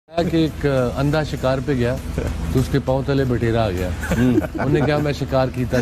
कि एक अंधा शिकार पे गया तो उसके पांव तले बटेरा आ गया। उन्होंने कहा मैं शिकार कीता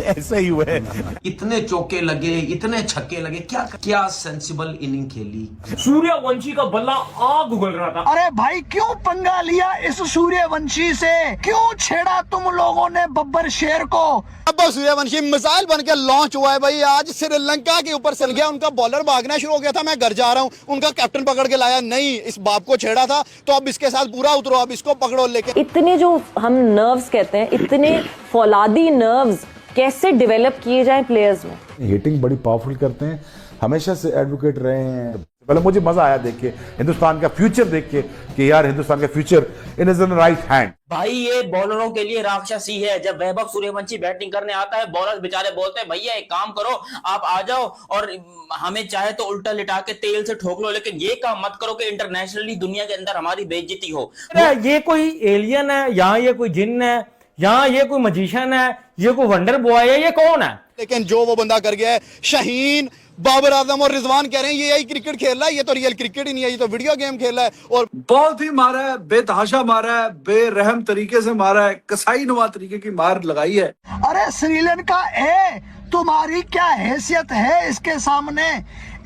ऐसा ही हुआ है। इतने चौके लगे, इतने छक्के लगे, क्या क्या सेंसिबल इनिंग खेली। सूर्यवंशी का बल्ला आग उगल रहा था। अरे भाई क्यों पंगा लिया इस सूर्यवंशी से? क्यों छेड़ा तुम लोगों ने बब्बर शेर को? अब सूर्यवंशी मिसाइल बन के लॉन्च हुआ है भाई। आज श्रीलंका के ऊपर चल गया, उनका बॉलर भागना शुरू हो गया था, मैं घर जा रहा हूँ, उनका कैप्टन पकड़ के लाया, नहीं इस बाप को छेड़ा था तो अब इसके साथ पूरा उतरो, अब इसको पकड़ो। लेकिन इतने जो हम नर्व्स कहते हैं, इतने फौलादी नर्व्स कैसे डेवलप किए जाएं प्लेयर्स में? हिटिंग बड़ी पावरफुल करते हैं, हमेशा से एडवोकेट रहे हैं। पहले मुझे मजा आया देख के, हिंदुस्तान का फ्यूचर देख के कि यार हिंदुस्तान का future in is in right hand. भाई ये बॉलरों के लिए राक्षस ही है। जब वैभव सूर्यवंशी बैटिंग करने आता है, बॉलर्स बेचारे बोलते हैं भैया एक काम करो, आप आ जाओ और हमें चाहे तो उल्टा लिटा के तेल से ठोक लो, लेकिन ये काम मत करो कि इंटरनेशनली दुनिया के अंदर हमारी बेइज्जती हो। ये कोई एलियन है, यहाँ ये कोई जिन्न है, यहाँ ये कोई मजिशियन है, ये कोई वंडर बॉय है, ये कौन है? लेकिन जो वो बंदा कर गया है, शाहीन, बाबर आजम और रिजवान कह रहे हैं ये यही क्रिकेट खेल रहा है, ये तो रियल क्रिकेट ही नहीं है, ये तो वीडियो गेम खेल रहा है। और बहुत ही मारा है, बेतहाशा मारा है, बेरहम तरीके से मारा है, कसाई नुमा तरीके की मार लगाई है। अरे श्रीलंका ए, तुम्हारी क्या हैसियत है इसके सामने?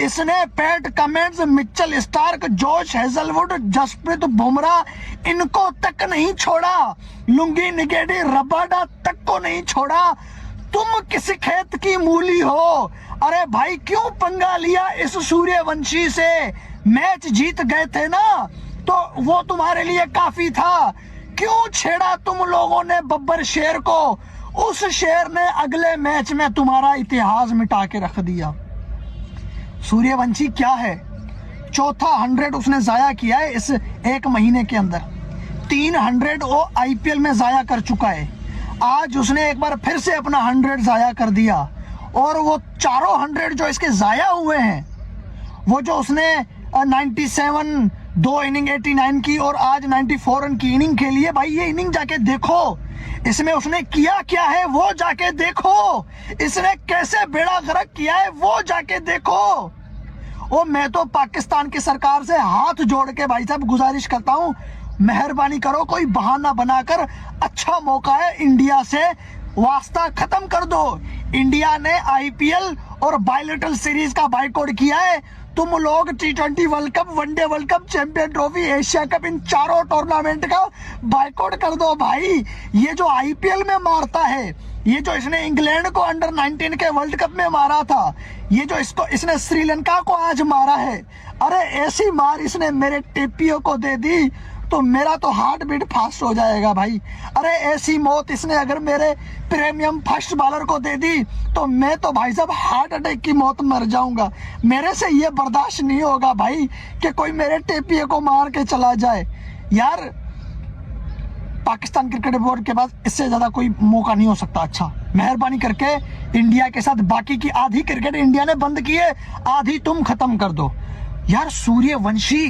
इसने Pat Cummins, Mitchell Starc, Josh Hazlewood, Jasprit Bumrah, इनको तक नहीं छोड़ा। लुंगी निगेडी रबाडा तक को नहीं छोड़ा। तुम किस खेत की मूली हो? अरे भाई क्यों पंगा लिया इस सूर्यवंशी से? मैच जीत गए थे ना, तो वो तुम्हारे लिए काफी था। क्यों छेड़ा तुम लोगों ने बब्बर शेर को? उस शेर ने अगले मैच में तुम्हारा इतिहास मिटा के रख दिया। सूर्यवंशी क्या है? चौथा 100 उसने जाया किया है इस एक महीने के अंदर। 300 वो आईपीएल में जाया कर चुका है। आज उसने एक बार फिर से अपना 100 जाया कर दिया, और वो चारों 100 जो इसके जाया हुए हैं, वो जो उसने 97 2 इनिंग 89 की और आज 94 रन की इनिंग खेली है, भाई ये इनिंग जाके देखो, इसमें उसने किया क्या है वो जाके देखो, इसने कैसे बेड़ा गर्क किया है वो जाके देखो। ओ मैं तो पाकिस्तान की सरकार से हाथ जोड़ के भाई साहब गुजारिश करता हूँ, मेहरबानी करो, कोई बहाना बनाकर, अच्छा मौका है इंडिया से वास्ता खत्म कर दो। इंडिया ने आईपीएल और बायलेटरल सीरीज का बाइकआउट किया है। तुम लोग T20 world cup, one day world cup, champion trophy, Asia cup, इन चारों टूर्नामेंट का बाइकआउट कर दो भाई। ये जो आईपीएल में मारता है, ये जो इसने इंग्लैंड को अंडर 19 के वर्ल्ड कप में मारा था, ये जो इसने श्रीलंका को आज मारा है, अरे ऐसी मार इसने मेरे टीपीओ को दे दी तो मेरा तो हार्ट बीट फास्ट हो जाएगा भाई। अरे ऐसी मौत इसने अगर मेरे प्रीमियम फर्स्ट बॉलर को दे दी तो मैं तो भाई साहब हार्ट अटैक की मौत मर जाऊंगा। मेरे से ये बर्दाश्त नहीं होगा भाई कि कोई मेरे टीपीए को मार के चला जाए। यार पाकिस्तान क्रिकेट बोर्ड के पास इससे ज्यादा कोई मौका नहीं हो सकता। अच्छा मेहरबानी करके इंडिया के साथ बाकी की आधी क्रिकेट इंडिया ने बंद की है, आधी तुम खत्म कर दो। यार सूर्यवंशी,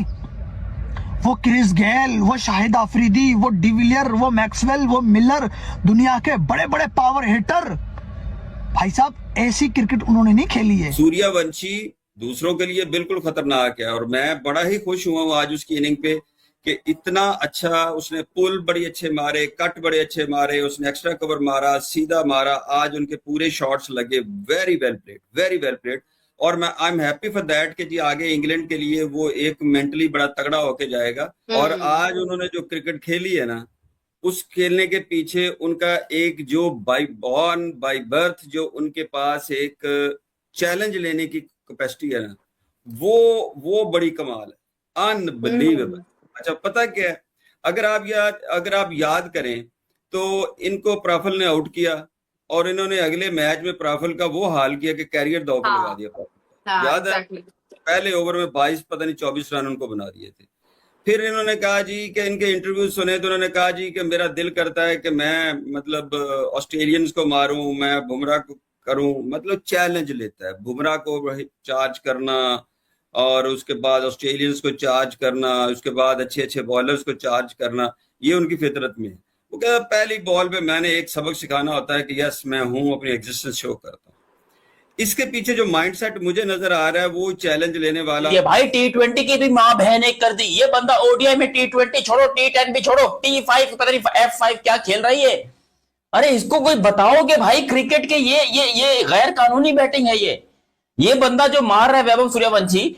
वो क्रिस गेल, वो शाहिद अफरीदी, वो डिविलियर, वो मैक्सवेल, वो मिलर, दुनिया के बड़े बड़े पावर हिटर, भाई साहब ऐसी क्रिकेट उन्होंने नहीं खेली है। सूर्यवंशी दूसरों के लिए बिल्कुल खतरनाक है, और मैं बड़ा ही खुश हुआ हूँ आज उसकी इनिंग पे कि इतना अच्छा उसने पुल बड़ी अच्छे मारे, कट बड़े अच्छे मारे, उसने एक्स्ट्रा कवर मारा, सीधा मारा, आज उनके पूरे शॉट्स लगे। Very well played, very well played. और मैं I am happy for that कि जी आगे इंग्लैंड के लिए वो एक मेंटली बड़ा तगड़ा होके जाएगा। और आज उन्होंने जो क्रिकेट खेली है ना, उस खेलने के पीछे उनका एक जो बाय बॉर्न बाय बर्थ जो उनके पास एक चैलेंज लेने की कैपेसिटी है ना, वो बड़ी कमाल है, अनबिलीवेबल। अच्छा पता क्या है, अगर आप याद करें तो इनको प्राफल ने आउट किया और इन्होंने अगले मैच में प्राफल का वो हाल किया कि कैरियर दांव पे लगा दिया। याद है पहले ओवर में 22 पता नहीं 24 रन उनको बना दिए थे। फिर इन्होंने कहा जी कि इनके इंटरव्यू सुने तो उन्होंने कहा जी कि मेरा दिल करता है कि मैं मतलब ऑस्ट्रेलियंस को मारूं, मैं बुमराह को करूं, मतलब चैलेंज लेता है बुमराह को चार्ज करना और उसके बाद ऑस्ट्रेलियंस को चार्ज करना, उसके बाद अच्छे अच्छे बॉलर्स को चार्ज करना, ये उनकी फितरत में है। वो कहता पहली बॉल पे मैंने एक सबक सिखाना होता है कि यस मैं हूं, अपनी एग्जिस्टेंस शो करता हूँ। इसके पीछे जो माइंडसेट मुझे नजर आ रहा है वो चैलेंज लेने वाला। ये भाई T20 की भी मां बहन एक कर दी ये बंदा। ओडीआई में T20 छोड़ो, T10 भी छोड़ो, T5 पता नहीं F5 क्या खेल रही है। अरे इसको कोई बताओ कि भाई क्रिकेट के ये गैर कानूनी बैटिंग है। ये बंदा जो मार रहा है वैभव सूर्यवंशी,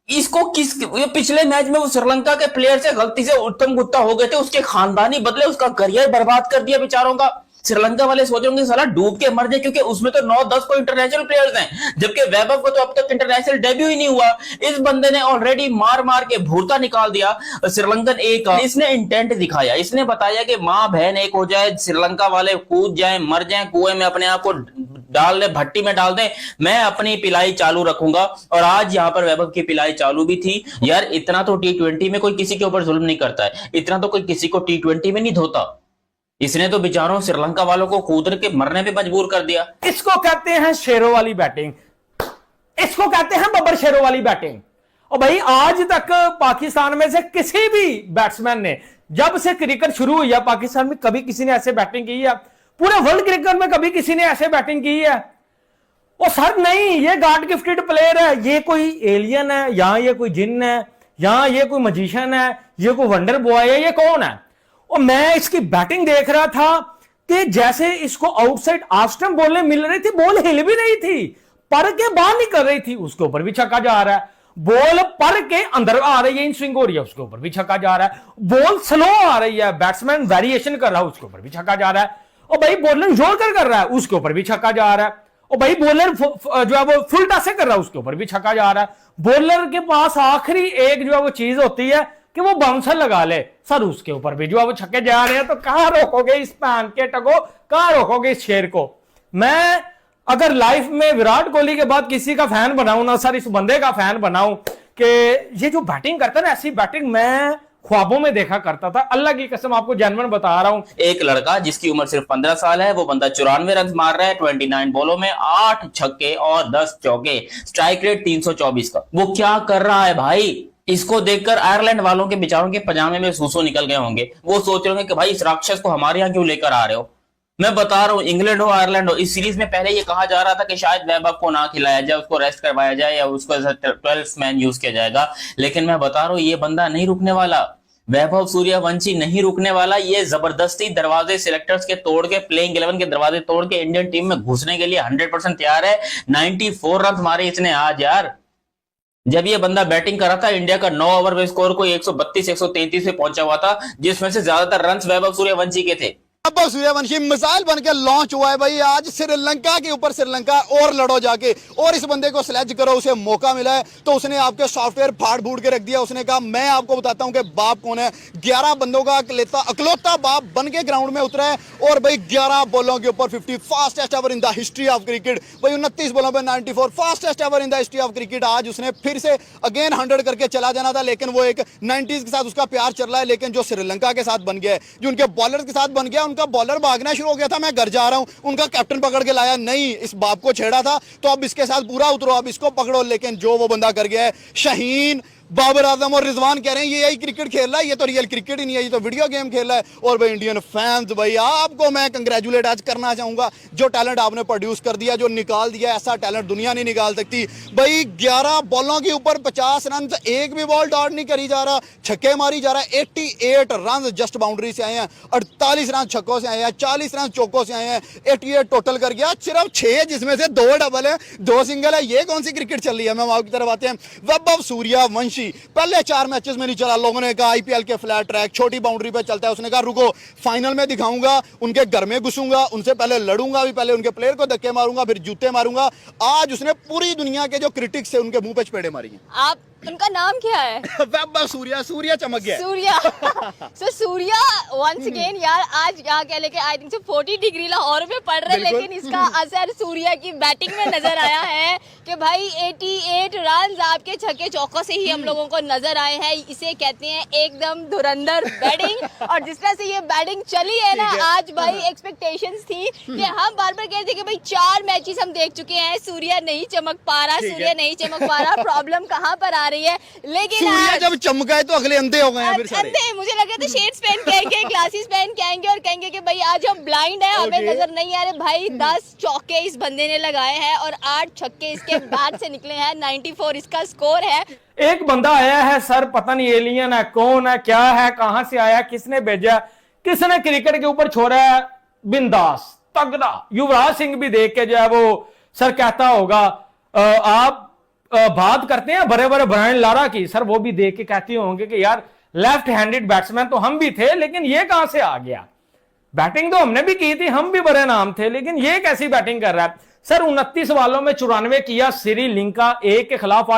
इसको ये पिछले मैच में वो श्रीलंका के प्लेयर से गलती से उत्तम गुप्ता हो गए थे, उसके खानदानी बदले, उसका करियर बर्बाद कर दिया बेचारों का। श्रीलंका वाले सोच रहे साला डूब के मर जाए, क्योंकि उसमें तो 9-10 को इंटरनेशनल प्लेयर्स हैं, जबकि वैभव को तो अब तक इंटरनेशनल डेब्यू ही नहीं हुआ। इस बंदे ने ऑलरेडी मार मार के भूरता निकाल दिया श्रीलंकन ए का। इसने इंटेंट दिखाया, इसने बताया कि मां बहन एक हो जाए, श्रीलंका वाले कूद जाए, मर जाए कुएं में, अपने आप को डाल दे, भट्टी में डाल दे, मैं अपनी पिलाई चालू रखूंगा। और आज यहाँ पर वैभव की पिलाई चालू भी थी। यार इतना तो T20 में कोई किसी के ऊपर जुल्म नहीं करता है, इतना तो कोई किसी को T20 में नहीं धोता। इसने तो बेचारों श्रीलंका वालों को कूद के मरने पे मजबूर कर दिया। इसको कहते हैं शेरों वाली बैटिंग, इसको कहते हैं बब्बर शेरों वाली बैटिंग। और भाई आज तक पाकिस्तान में से किसी भी बैट्समैन ने, जब से क्रिकेट शुरू हुई है पाकिस्तान में, कभी किसी ने ऐसे बैटिंग की है? पूरे वर्ल्ड क्रिकेट में कभी किसी ने ऐसे बैटिंग की है? ओ सर नहीं, ये गॉड गिफ्टेड प्लेयर है, ये कोई एलियन है, यहां ये कोई जिन्न है, यहां ये कोई मजिशियन है, ये कोई वंडर बॉय है, ये कौन है? और मैं इसकी बैटिंग देख रहा था कि जैसे इसको आउटसाइड ऑफ स्टंप बॉलें मिल रही थी, बॉल हिल भी रही थी, पर के बाहर नहीं कर रही थी, उसके ऊपर भी छक्का जा रहा है। बॉल पर के अंदर आ रही है, इन स्विंग हो रही है, उसके ऊपर भी छक्का जा रहा है। बॉल स्लो आ रही है, बैट्समैन वेरिएशन कर रहा है, उसके ऊपर भी छक्का जा रहा है। और भाई बॉलर जोड़ कर रहा है, उसके ऊपर भी छक्का जा रहा है। और भाई बॉलर जो है वो फुल टॉस से कर रहा है, उसके ऊपर भी छक्का जा रहा है। बॉलर के पास आखिरी एक जो है वो चीज होती है कि वो बाउंसर लगा ले, सर उसके ऊपर भी जो है वो छक्के जा रहे हैं। तो कहां रोकोगे इस पैन के टको, कहां रोकोगे इस शेर को? मैं अगर लाइफ में विराट कोहली के बाद किसी का फैन बनाऊं ना सर, इस बंदे का फैन बनाऊं कि ये जो बैटिंग करता है ना, ऐसी बैटिंग मैं ख्वाबों में देखा करता था। अल्लाह की कसम आपको जेन्युइन बता रहा हूं। एक लड़का जिसकी उम्र सिर्फ 15 साल है, वो बंदा 94 रन मार रहा है 29 बॉलों में, 8 छक्के और 10 चौके, स्ट्राइक रेट 324 का। वो क्या कर रहा है भाई? इसको देखकर आयरलैंड वालों के बेचारों के पजामे में सूसू निकल गए होंगे। वो सोच रहे होंगे कि भाई इस राक्षस को हमारे यहाँ क्यों लेकर आ रहे हो। मैं बता रहा हूँ, इंग्लैंड हो आयरलैंड हो, इस सीरीज में पहले ये कहा जा रहा था कि शायद वैभव को ना खिलाया जाए, उसको रेस्ट करवाया जाए या उसको 12th मैन यूज किया जाएगा। लेकिन मैं बता रहा हूँ ये बंदा नहीं रुकने वाला, वैभव सूर्यवंशी नहीं रुकने वाला। ये जबरदस्ती दरवाजे सिलेक्टर्स के तोड़ के, प्लेइंग 11 के दरवाजे तोड़ के इंडियन टीम में घुसने के लिए 100% तैयार है। 94 रन मारे इसने आज यार। जब ये बंदा बैटिंग कर रहा था, इंडिया का 9 ओवर में स्कोर कोई 132-133 पे पहुंचा हुआ था, जिसमें से ज्यादातर रन वैभव सूर्यवंशी के थे। वैभव सूर्यवंशी मिसाइल बनकर लॉन्च हुआ है भाई आज श्रीलंका के ऊपर। श्रीलंका और लड़ो जाके, और इस बंदे को स्लेज करो, उसे मौका मिला है तो उसने आपके सॉफ्टवेयर फाड़ फूड़ के रख दिया। उसने कहा मैं आपको बताता हूं कि बाप कौन है। 11 बंदों का अकलौता बाप बन के ग्राउंड में उतरा है और भाई 11 बॉलों के ऊपर 50, fastest ever in the history of cricket. भाई 29 बॉलों पर 94, fastest ever in the history of cricket. आज उसने फिर से अगेन 100 करके चला जाना था, लेकिन वो एक 90s के साथ उसका प्यार चल रहा है। लेकिन जो श्रीलंका के साथ बन गया है, जो उनके बॉलर के साथ बन गया, उनका बॉलर भागना शुरू हो गया था, मैं घर जा रहा हूं, उनका कैप्टन पकड़ के लाया, नहीं इस बाप को छेड़ा था तो अब इसके साथ पूरा उतरो, अब इसको पकड़ो। लेकिन जो वो बंदा कर गया है, शाहीन, बाबर आजम और रिजवान कह रहे हैं ये यही क्रिकेट खेल रहा है, ये तो रियल क्रिकेट ही नहीं है, ये तो वीडियो गेम खेल रहा है। और भाई इंडियन फैंस, भाई आपको मैं कंग्रेचुलेट आज करना चाहूंगा, जो टैलेंट आपने प्रोड्यूस कर दिया, जो निकाल दिया, ऐसा टैलेंट दुनिया नहीं निकाल सकती। भाई 11 बॉलों के ऊपर 50 रन, एक भी बॉल डॉट नहीं करी जा रहा, छक्के मारी जा रहा है। 88 रन जस्ट बाउंड्री से आए हैं, 48 रन छक्कों से आए हैं, 40 रन चौकों से आए हैं, 88 टोटल कर गया, सिर्फ 6 जिसमें से 2 डबल है, 2 सिंगल है। ये कौन सी क्रिकेट चल रही है? मैं आपकी तरफ आते हैं। वैभव सूर्यवंशी पहले 4 मैचेस में नहीं चला, लोगों ने कहा आईपीएल के फ्लैट ट्रैक छोटी बाउंड्री पे चलता है। उसने कहा रुको फाइनल में दिखाऊंगा, उनके घर में घुसूंगा, उनसे पहले लड़ूंगा भी, पहले उनके प्लेयर को धक्के मारूंगा, फिर जूते मारूंगा। आज उसने पूरी दुनिया के जो क्रिटिक्स है उनके मुंह पे चपेड़े मारी हैं। आप उनका नाम क्या है? वैभव सूर्या, सूर्या चमक गया। सूर्या सो सूर्या वंस अगेन यार, आज यहाँ क्या लेके आई थिंक 40 डिग्री लाहौर में पड़ रहे हैं, लेकिन इसका असर सूर्या की बैटिंग में नजर आया है कि भाई 88 रन आपके छक्के चौकों से ही हम लोगों को नजर आए हैं। इसे कहते हैं एकदम धुरंधर बैटिंग। और जिस तरह से ये बैटिंग चली है ना आज, भाई एक्सपेक्टेशंस थी कि हम बार बार कहते थे कि भाई 4 मैचेस हम देख चुके हैं, सूर्या नहीं चमक पा रहा, सूर्या नहीं चमक पा रहा। प्रॉब्लम कहाँ पर आ रही है, लेकिन सूर्या जब चमका है तो अगले अंधे हो गए हैं फिर सारे। अंधे, मुझे लगा था शेड्स पहन के आएंगे, ग्लासेस पहन के आएंगे और कहेंगे कि भाई आज हम ब्लाइंड है, हमें नजर नहीं आ रहे। भाई 10 चौके इस बंदे ने लगाए हैं और 8 छक्के इसके बैट से निकले हैं। 94 इसका स्कोर है। एक बंदा आया है सर, पता नहीं एलियन है, कौन है, क्या है, कहां से आया, किसने भेजा, किसने क्रिकेट के ऊपर छोड़ा है, बिंदास तगड़ा। युवराज सिंह भी देख के जो है वो सर कहता होगा आप बात करते हैं बड़े बड़े ब्रायन लारा की, सर वो भी देख के कहते होंगे कि यार लेफ्ट हैंडेड बैट्समैन तो हम भी थे, लेकिन ये कहां से आ गया। बैटिंग तो हमने भी की थी, हम भी बड़े नाम थे, लेकिन ये कैसी बैटिंग कर रहा है। सर 29 बालों में 94 किया श्रीलंका ए के खिलाफ। आज